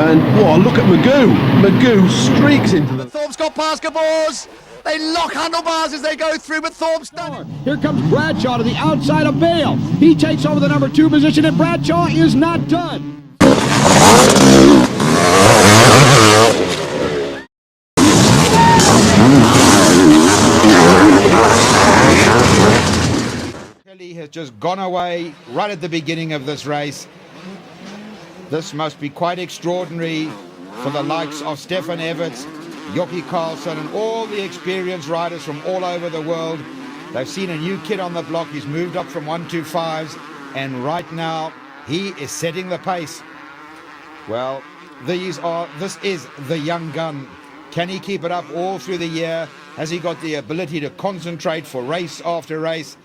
And, whoa, look at Magoo. Magoo streaks into the... Thorpe's got basketballs. They lock handlebars as they go through, but Thorpe's done. Here comes Bradshaw to the outside of Bale. He takes over the number 2 position, and Bradshaw is not done. Kelly has just gone away right at the beginning of this race. This must be quite extraordinary for the likes of Stefan Everts, Jockey Carlson, and all the experienced riders from all over the world. They've seen a new kid on the block. He's moved up from 125s, and right now he is setting the pace. Well, this is the young gun. Can he keep it up all through the year? Has he got the ability to concentrate for race after race?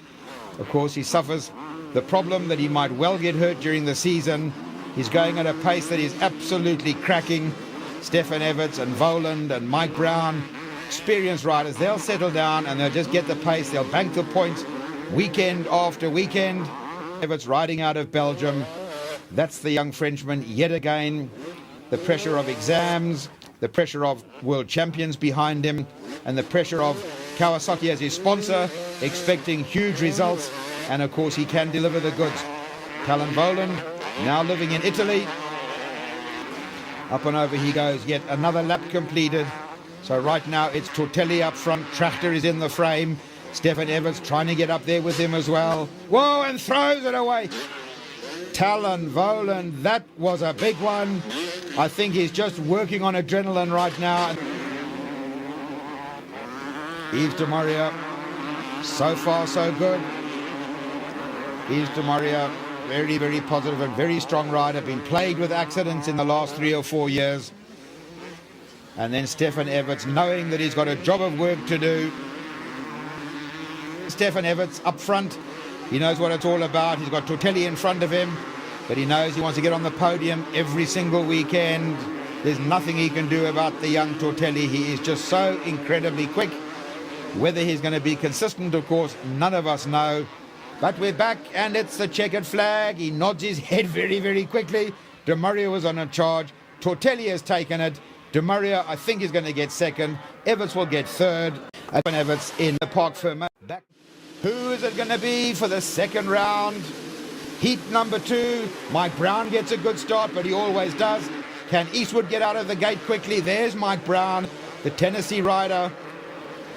Of course, he suffers the problem that he might well get hurt during the season. He's going at a pace that is absolutely cracking. Stefan Everts and Voland and Mike Brown, experienced riders, they'll settle down and they'll just get the pace. They'll bank the points weekend after weekend. Everts riding out of Belgium. That's the young Frenchman yet again. The pressure of exams, the pressure of world champions behind him, and the pressure of Kawasaki as his sponsor, expecting huge results. And of course, he can deliver the goods. Talon Voland, now living in Italy. Up and over he goes, yet another lap completed. So right now it's Tortelli up front, Tractor is in the frame. Stefan Everts trying to get up there with him as well. Whoa, and throws it away. Talon Voland, that was a big one. I think he's just working on adrenaline right now. Yves de Maria, so far so good. Yves de Maria, very, very positive and very strong rider, been plagued with accidents in the last 3 or 4 years. And then Stefan Everts, knowing that he's got a job of work to do. Stefan Everts up front, he knows what it's all about. He's got Tortelli in front of him, but he knows he wants to get on the podium every single weekend. There's nothing he can do about the young Tortelli. He is just so incredibly quick. Whether he's going to be consistent, of course, none of us know. But we're back, and it's the checkered flag. He nods his head very, very quickly. De Maria was on a charge. Tortelli has taken it. De Maria, I think, is going to get second. Everts will get third. And Everts in the Parc Fermé. Back. Who is it going to be for the second round? Heat number 2. Mike Brown gets a good start, but he always does. Can Eastwood get out of the gate quickly? There's Mike Brown, the Tennessee rider.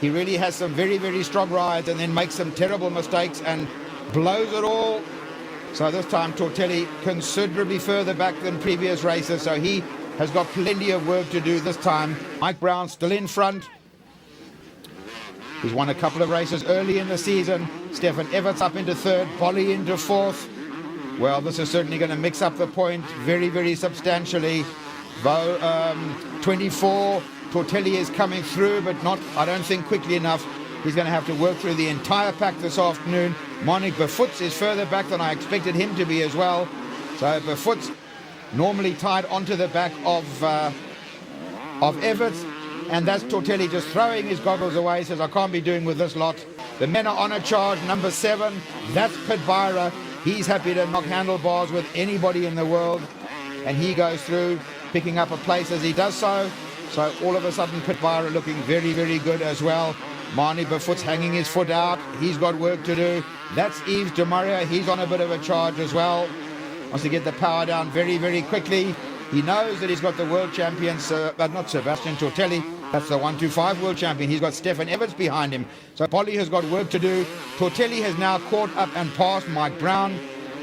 He really has some very, very strong rides and then makes some terrible mistakes and blows it all. So this time Tortelli considerably further back than previous races, so he has got plenty of work to do this time. Mike Brown still in front. He's won a couple of races early in the season. Stefan Everts up into third, Polly into fourth. Well, this is certainly going to mix up the point very, very substantially. 24, Tortelli is coming through, but not, I don't think, quickly enough. He's going to have to work through the entire pack this afternoon. Monique Befoots is further back than I expected him to be as well. So Befoots normally tied onto the back of Everts. And that's Tortelli just throwing his goggles away, says, I can't be doing with this lot. The men are on a charge, number 7. That's Pitbyra. He's happy to knock handlebars with anybody in the world. And he goes through, picking up a place as he does so. So all of a sudden, Pitbyra looking very, very good as well. Marnie Befoots hanging his foot out. He's got work to do. That's Yves de Maria. He's on a bit of a charge as well. Wants to get the power down very, very quickly. He knows that he's got the world champion, not Sebastian Tortelli. That's the 125 world champion. He's got Stefan Everts behind him. So Polly has got work to do. Tortelli has now caught up and passed Mike Brown.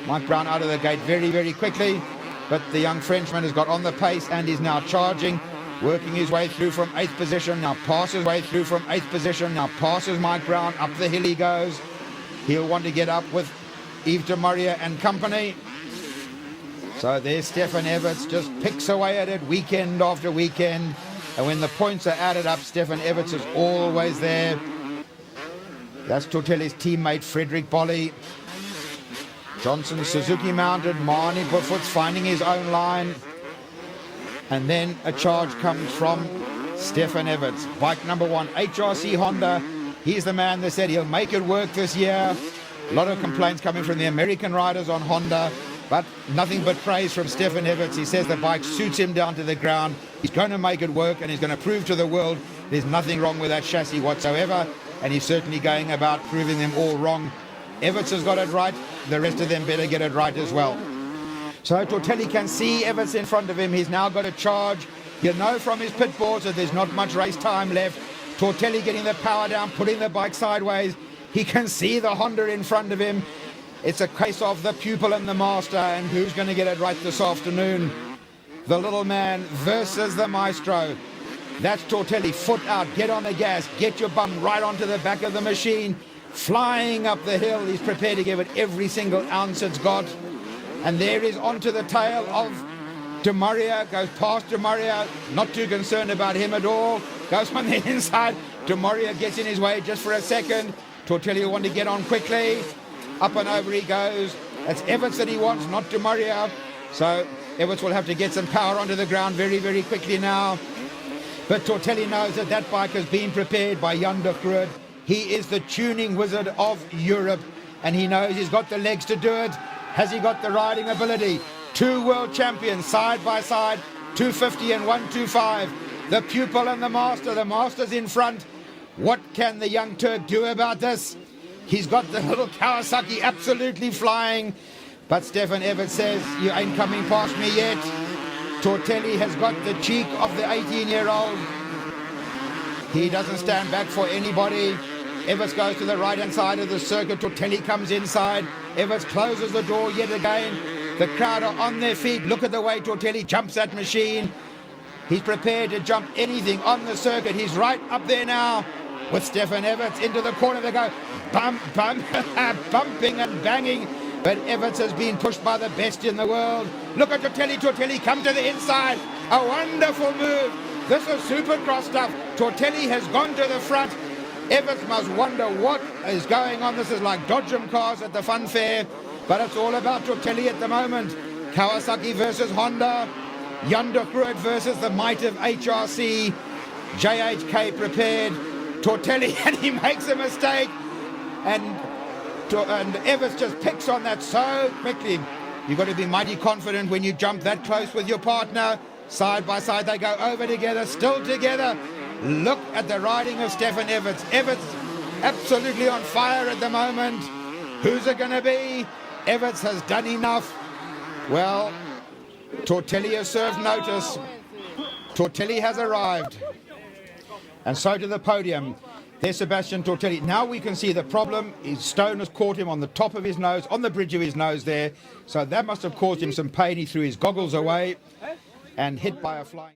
Mike Brown out of the gate very, very quickly. But the young Frenchman has got on the pace and is now charging. Working his way through from 8th position. Now passes way through from 8th position. Now passes Mike Brown. Up the hill he goes. He'll want to get up with Yves de Maria and company. So there's Stefan Everts, just picks away at it weekend after weekend. And when the points are added up, Stefan Everts is always there. That's Tortelli's teammate, Frederick Bolly. Johnson, Suzuki mounted. Marnie Befoots finding his own line. And then a charge comes from Stefan Everts. Bike number 1, HRC Honda. He's the man that said he'll make it work this year. A lot of complaints coming from the American riders on Honda. But nothing but praise from Stefan Everts. He says the bike suits him down to the ground. He's going to make it work, and he's going to prove to the world there's nothing wrong with that chassis whatsoever. And he's certainly going about proving them all wrong. Everts has got it right. The rest of them better get it right as well. So Tortelli can see Everts in front of him. He's now got a charge. You know from his pit boards that there's not much race time left. Tortelli getting the power down, putting the bike sideways. He can see the Honda in front of him. It's a case of the pupil and the master, and who's going to get it right this afternoon? The little man versus the maestro. That's Tortelli, foot out, get on the gas, get your bum right onto the back of the machine. Flying up the hill, he's prepared to give it every single ounce it's got. And there is onto the tail of De Maria, goes past De Maria, not too concerned about him at all. Goes on the inside, De Maria gets in his way just for a second. Tortelli will want to get on quickly. Up and over he goes. That's Everts that he wants, not De Maria. So Everts will have to get some power onto the ground very, very quickly now. But Tortelli knows that that bike has been prepared by Jan de Groot. He is the tuning wizard of Europe, and he knows he's got the legs to do it. Has he got the riding ability? 2 world champions side by side, 250 and 125. The pupil and the master. The master's in front. What can the young Turk do about this? He's got the little Kawasaki absolutely flying. But Stefan Everts says, you ain't coming past me yet. Tortelli has got the cheek of the 18-year-old. He doesn't stand back for anybody. Everts goes to the right-hand side of the circuit. Tortelli comes inside. Everts closes the door yet again. The crowd are on their feet. Look at the way Tortelli jumps that machine. He's prepared to jump anything on the circuit. He's right up there now with Stefan Everts into the corner. They go bump, bump, bumping and banging. But Everts has been pushed by the best in the world. Look at Tortelli. Tortelli come to the inside. A wonderful move. This is Supercross stuff. Tortelli has gone to the front. Everts must wonder what is going on. This is like Dodgem cars at the fun fair. But it's all about Tortelli at the moment. Kawasaki versus Honda. Jan de Groot versus the might of HRC. JHK prepared. Tortelli, and he makes a mistake. And Everts just picks on that so quickly. You've got to be mighty confident when you jump that close with your partner. Side by side they go over together, still together. Look at the riding of Stefan Everts. Everts absolutely on fire at the moment. Who's it going to be? Everts has done enough. Well, Tortelli has served notice. Tortelli has arrived. And so to the podium. There's Sebastian Tortelli. Now we can see the problem. His stone has caught him on the top of his nose, on the bridge of his nose there. So that must have caused him some pain. He threw his goggles away and hit by a flying...